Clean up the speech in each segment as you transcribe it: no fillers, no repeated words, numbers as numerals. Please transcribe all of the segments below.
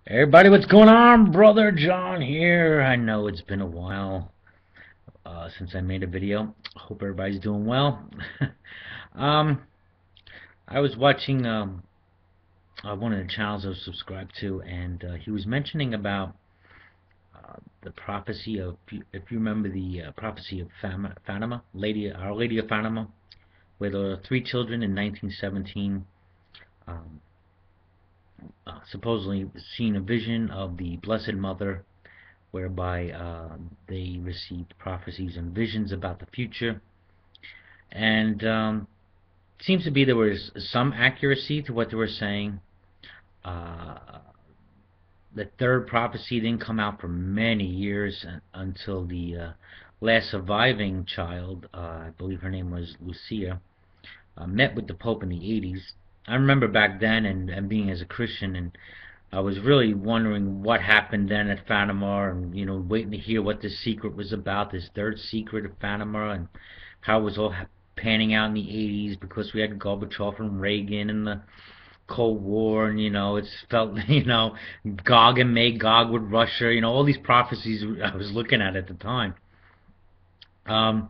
Everybody, what's going on? Brother John here. I know it's been a while since I made a video. Hope everybody's doing well. um, I was watching one of the channels I was subscribed to, and he was mentioning about the prophecy of, if you remember the prophecy of Fatima, Our Lady of Fatima, with three children in 1917. Um, Supposedly seen a vision of the Blessed Mother whereby they received prophecies and visions about the future. And it seems to be there was some accuracy to what they were saying. Uh, the third prophecy didn't come out for many years until the last surviving child, I believe her name was Lucia, met with the Pope in the 80s. I remember back then and being as a Christian, and I was really wondering what happened then at Fatima, and waiting to hear what this secret was about, this third secret of Fatima, and how it was all panning out in the 80s because we had Gorbachev and Reagan and the Cold War, and it's felt Gog and Magog with Russia, all these prophecies I was looking at the time. Um,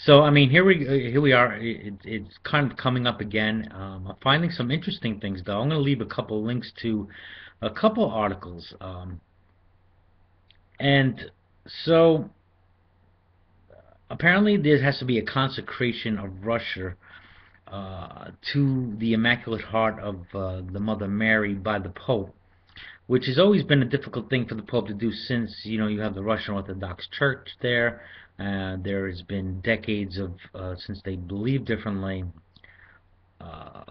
so I mean, here we are. It's kind of coming up again. I'm finding some interesting things, though. I'm going to leave a couple links to a couple articles, and so apparently there has to be a consecration of Russia to the Immaculate Heart of the Mother Mary by the Pope, which has always been a difficult thing for the Pope to do, since you have the Russian Orthodox Church there. There has been decades of since they believe differently. Uh,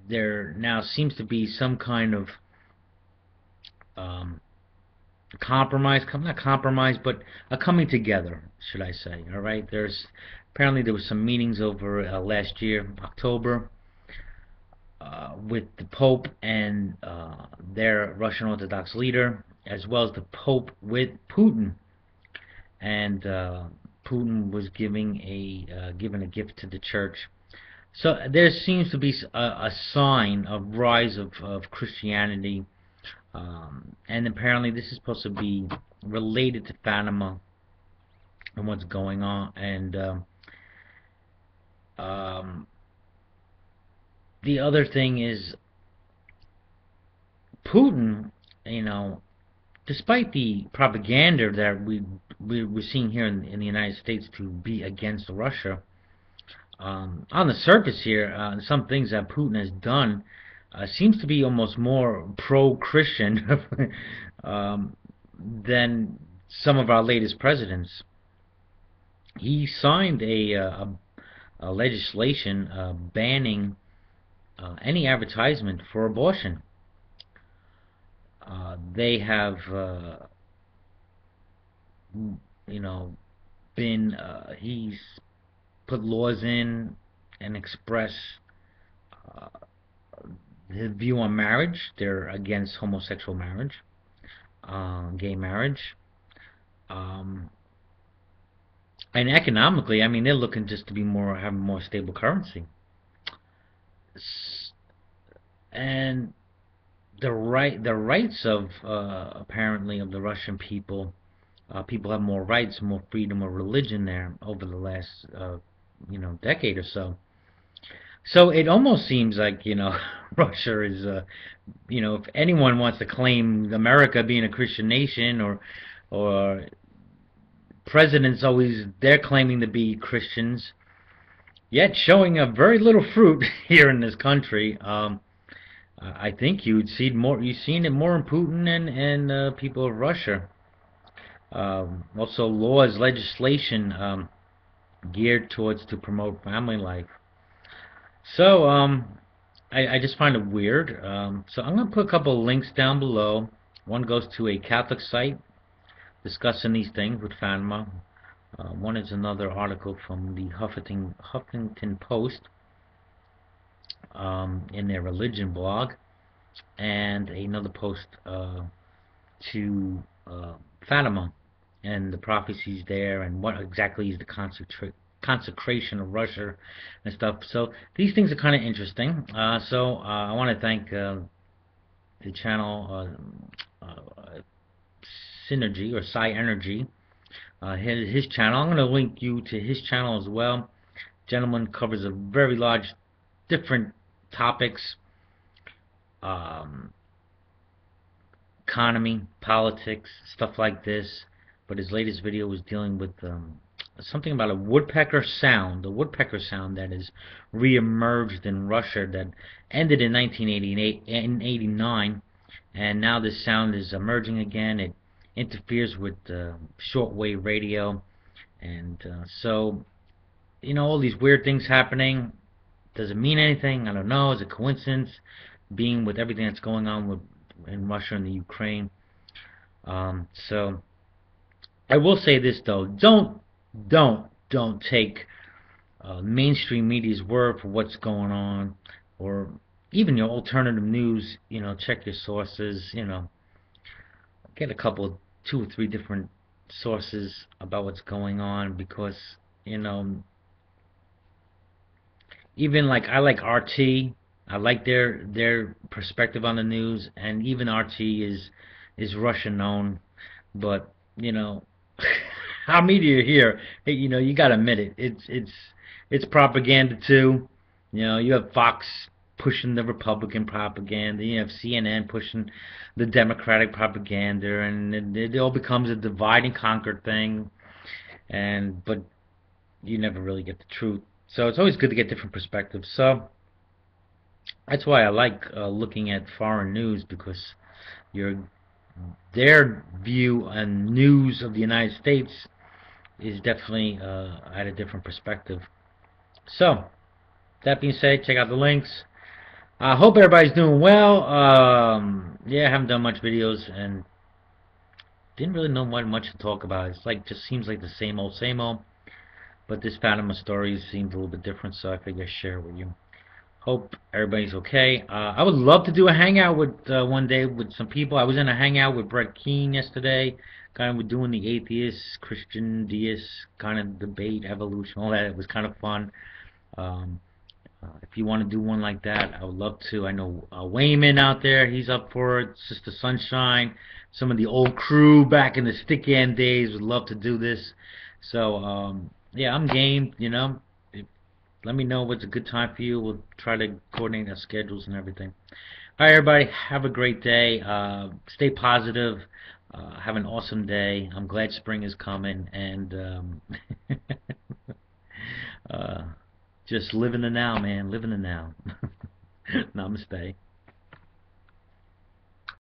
there now seems to be some kind of um, compromise, not compromise, but a coming together, should I say? All right. Apparently there was some meetings over last year, October, with the Pope and their Russian Orthodox leader, as well as the Pope with Putin, and Putin was given a gift to the church. So there seems to be a sign of rise of Christianity, and apparently this is supposed to be related to Fatima and what's going on. And um, the other thing is Putin, despite the propaganda that we're seeing here in the United States to be against Russia, on the surface here, some things that Putin has done seems to be almost more pro-Christian than some of our latest presidents. He signed a legislation banning any advertisement for abortion. They have, you know, been he's put laws in and express uh, his view on marriage. They're against homosexual marriage, gay marriage, um, and economically, I mean, they're looking just to be have more stable currency. And the rights of apparently of the Russian people. People have more rights, more freedom of religion there over the last decade or so. So it almost seems like Russia is if anyone wants to claim America being a Christian nation, or presidents always they're claiming to be Christians, yet showing a very little fruit here in this country. I think you've seen it more in Putin and people of Russia. Also laws, legislation geared towards to promote family life. So I just find it weird. So I'm going to put a couple of links down below. One goes to a Catholic site discussing these things with Fatima. One is another article from the Huffington Post in their religion blog, and another post to Fatima and the prophecies there, and what exactly is the consecration of Russia and stuff. So these things are kind of interesting. I want to thank the channel Synergy or Psi Energy, his channel. I'm going to link you to his channel as well. Gentleman covers a very large different topics, um, economy, politics, stuff like this. But his latest video was dealing with something about a woodpecker sound, the woodpecker sound that is re-emerged in Russia that ended in 1988 and 89, and now this sound is emerging again. It interferes with shortwave radio, and so all these weird things happening. Does it mean anything? I don't know. Is it coincidence? Being with everything that's going on in Russia and the Ukraine. So I will say this though: don't take mainstream media's word for what's going on, or even your alternative news. Check your sources. Get a couple, two or three different sources about what's going on, because you know even like I like RT. I like their perspective on the news, and even RT is Russian known, but our media here, hey, you got to admit it. It's propaganda too. You have Fox pushing the Republican propaganda. You have CNN pushing the Democratic propaganda, and it all becomes a divide and conquer thing. But you never really get the truth. So it's always good to get different perspectives. So that's why I like looking at foreign news, because their view and news of the United States is definitely at a different perspective. So that being said, check out the links. I hope everybody's doing well. Yeah, I haven't done much videos and didn't really know much to talk about. It's like just seems like the same old, same old. But this Panama story seems a little bit different, so I figured I'd share it with you. Hope everybody's okay. I would love to do a hangout with one day with some people. I was in a hangout with Brett Keane yesterday. Kind of doing the atheist, Christian, deist kind of debate, evolution, all that. It was kind of fun. If you want to do one like that, I would love to. I know Wayman out there, he's up for it. Sister Sunshine, some of the old crew back in the stick end days would love to do this. So yeah, I'm game. Let me know what's a good time for you. We'll try to coordinate our schedules and everything. All right, everybody, have a great day. Stay positive. Have an awesome day. I'm glad spring is coming, and just live in the now, man. Live in the now. Namaste.